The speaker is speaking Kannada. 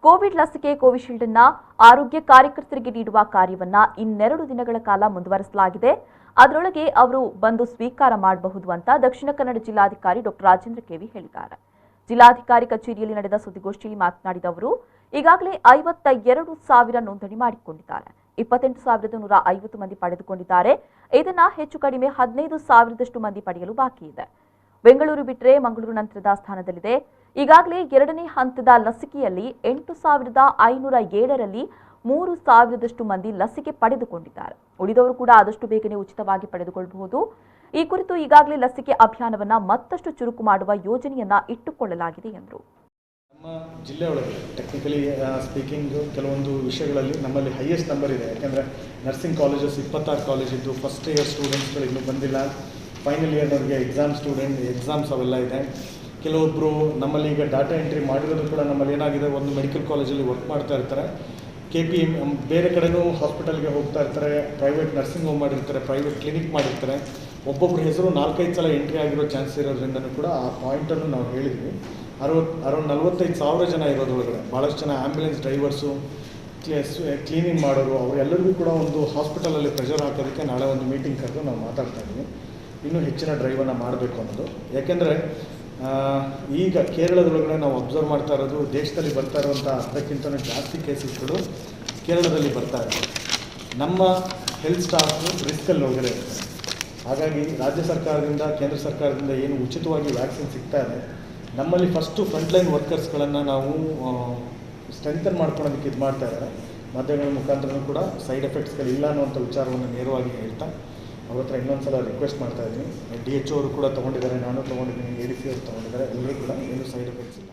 ಕೋವಿಡ್ ಲಸಿಕೆ ಕೋವಿಶೀಲ್ಡ್ ಅನ್ನ ಆರೋಗ್ಯ ಕಾರ್ಯಕರ್ತರಿಗೆ ನೀಡುವ ಕಾರ್ಯವನ್ನ ಇನ್ನೆರಡು ದಿನಗಳ ಕಾಲ ಮುಂದುವರಿಸಲಾಗಿದೆ. ಅದರೊಳಗೆ ಅವರು ಬಂದು ಸ್ವೀಕಾರ ಮಾಡಬಹುದು ಅಂತ ದಕ್ಷಿಣ ಕನ್ನಡ ಜಿಲ್ಲಾಧಿಕಾರಿ ಡಾಕ್ಟರ್ ರಾಜೇಂದ್ರ ಕೆವಿ ಹೇಳಿದ್ದಾರೆ. ಜಿಲ್ಲಾಧಿಕಾರಿ ಕಚೇರಿಯಲ್ಲಿ ನಡೆದ ಸುದ್ದಿಗೋಷ್ಠಿಯಲ್ಲಿ ಮಾತನಾಡಿದ ಅವರು ಈಗಾಗಲೇ 52,000 ನೋಂದಣಿ ಮಾಡಿಕೊಂಡಿದ್ದಾರೆ. 28,150 ಮಂದಿ ಪಡೆದುಕೊಂಡಿದ್ದಾರೆ. ಇದನ್ನ ಹೆಚ್ಚು ಕಡಿಮೆ 15,000ದಷ್ಟು ಮಂದಿ ಪಡೆಯಲು ಬಾಕಿ ಇದೆ. ಬೆಂಗಳೂರು ಬಿಟ್ಟರೆ ಮಂಗಳೂರು ನಂತರದ ಸ್ಥಾನದಲ್ಲಿದೆ. ಈಗಾಗಲೇ ಎರಡನೇ ಹಂತದ ಲಸಿಕೆಯಲ್ಲಿ 8,507ರಲ್ಲಿ 3,000ದಷ್ಟು ಮಂದಿ ಲಸಿಕೆ ಪಡೆದುಕೊಂಡಿದ್ದಾರೆ. ಉಳಿದವರು ಕೂಡ ಆದಷ್ಟು ಬೇಗನೆ ಉಚಿತವಾಗಿ ಪಡೆದುಕೊಳ್ಳಬಹುದು. ಈ ಕುರಿತು ಈಗಾಗಲೇ ಲಸಿಕೆ ಅಭಿಯಾನವನ್ನ ಮತ್ತಷ್ಟು ಚುರುಕು ಮಾಡುವ ಯೋಜನೆಯನ್ನ ಇಟ್ಟುಕೊಳ್ಳಲಾಗಿದೆ ಎಂದರು. ನಮ್ಮ ಜಿಲ್ಲೆಯೊಳಗೆ ಟೆಕ್ನಿಕಲಿ ಸ್ಪೀಕಿಂಗ್ ಕೆಲವೊಂದು ವಿಷಯಗಳಲ್ಲಿ ನಮ್ಮಲ್ಲಿ ಹೈಯೆಸ್ಟ್ ನಂಬರ್ ಇದೆ. ಯಾಕೆಂದರೆ ನರ್ಸಿಂಗ್ ಕಾಲೇಜಸ್ 26 ಕಾಲೇಜ್ ಇದ್ದು ಫಸ್ಟ್ ಇಯರ್ ಸ್ಟೂಡೆಂಟ್ಸ್ಗಳು ಇನ್ನೂ ಬಂದಿಲ್ಲ. ಫೈನಲ್ ಇಯರ್ನವ್ರಿಗೆ ಎಕ್ಸಾಮ್ಸ್ ಅವೆಲ್ಲ ಇದೆ. ಕೆಲವೊಬ್ಬರು ನಮ್ಮಲ್ಲಿ ಈಗ ಡಾಟಾ ಎಂಟ್ರಿ ಮಾಡಿರೋದು ಕೂಡ ನಮ್ಮಲ್ಲಿ ಏನಾಗಿದೆ, ಒಂದು ಮೆಡಿಕಲ್ ಕಾಲೇಜಲ್ಲಿ ವರ್ಕ್ ಮಾಡ್ತಾ ಇರ್ತಾರೆ, KPM ಬೇರೆ ಕಡೆನೂ ಹಾಸ್ಪಿಟಲ್ಗೆ ಹೋಗ್ತಾ ಇರ್ತಾರೆ, ಪ್ರೈವೇಟ್ ನರ್ಸಿಂಗ್ ಹೋಮ್ ಮಾಡಿರ್ತಾರೆ, ಪ್ರೈವೇಟ್ ಕ್ಲಿನಿಕ್ ಮಾಡಿರ್ತಾರೆ. ಒಬ್ಬೊಬ್ಬರ ಹೆಸರು 4-5 ಸಲ ಎಂಟ್ರಿ ಆಗಿರೋ ಚಾನ್ಸ್ ಇರೋದ್ರಿಂದನೂ ಕೂಡ ಆ ಪಾಯಿಂಟನ್ನು ನಾವು ಹೇಳಿದ್ವಿ. ಅರೌಂಡ್ 45,000 ಜನ ಇರೋದ್ರೊಳಗಡೆ ಭಾಳಷ್ಟು ಜನ ಆ್ಯಂಬುಲೆನ್ಸ್ ಡ್ರೈವರ್ಸು, ಕ್ಲೀನಿಂಗ್ ಮಾಡೋರು, ಅವರೆಲ್ಲರಿಗೂ ಕೂಡ ಒಂದು ಹಾಸ್ಪಿಟಲಲ್ಲಿ ಪ್ರೆಷರ್ ಹಾಕೋದಕ್ಕೆ ನಾಳೆ ಒಂದು ಮೀಟಿಂಗ್ ಕರೆದು ನಾವು ಮಾತಾಡ್ತಾ ಇದ್ವಿ. ಇನ್ನೂ ಹೆಚ್ಚಿನ ಡ್ರೈವನ್ನು ಮಾಡಬೇಕು ಅನ್ನೋದು. ಯಾಕೆಂದರೆ ಈಗ ಕೇರಳದೊಳಗಡೆ ನಾವು ಅಬ್ಸರ್ವ್ ಮಾಡ್ತಾ ಇರೋದು, ದೇಶದಲ್ಲಿ ಬರ್ತಾ ಇರುವಂಥ ಅದಕ್ಕಿಂತ ಜಾಸ್ತಿ ಕೇಸಸ್ಗಳು ಕೇರಳದಲ್ಲಿ ಬರ್ತಾ ಇದೆ. ನಮ್ಮ ಹೆಲ್ತ್ ಸ್ಟಾಫು ರಿಸ್ಕಲ್ಲಿ ಒಳಗಡೆ ಇರ್ತಾರೆ. ಹಾಗಾಗಿ ರಾಜ್ಯ ಸರ್ಕಾರದಿಂದ ಕೇಂದ್ರ ಸರ್ಕಾರದಿಂದ ಏನು ಉಚಿತವಾಗಿ ವ್ಯಾಕ್ಸಿನ್ ಸಿಗ್ತಾ ಇದೆ, ನಮ್ಮಲ್ಲಿ ಫಸ್ಟು ಫ್ರಂಟ್ಲೈನ್ ವರ್ಕರ್ಸ್ಗಳನ್ನು ನಾವು ಸ್ಟ್ರೆಂಥನ್ ಮಾಡ್ಕೊಳೋದಕ್ಕೆ ಇದು ಮಾಡ್ತಾ ಇದ್ದಾರೆ. ಮಾಧ್ಯಮಗಳ ಮುಖಾಂತರ ಕೂಡ ಸೈಡ್ ಎಫೆಕ್ಟ್ಸ್ಗಳಿಲ್ಲ ಅನ್ನುವಂಥ ವಿಚಾರವನ್ನು ನೇರವಾಗಿ ಹೇಳ್ತಾ ಅವ್ರ ಹತ್ರ ಇನ್ನೊಂದು ಸಲ ರಿಕ್ವೆಸ್ಟ್ ಮಾಡ್ತಾ ಇದ್ದೀನಿ. DHO ಅವರು ಕೂಡ ತೊಗೊಂಡಿದ್ದಾರೆ, ನಾನು ತೊಗೊಂಡಿದ್ದೀನಿ, ADC ಅವರು ತೊಗೊಂಡಿದ್ದಾರೆ. ಎಲ್ಲರೂ ಕೂಡ ಏನು ಸೈಡ್ ಎಫೆಕ್ಟ್ಸ್ ಇಲ್ಲ.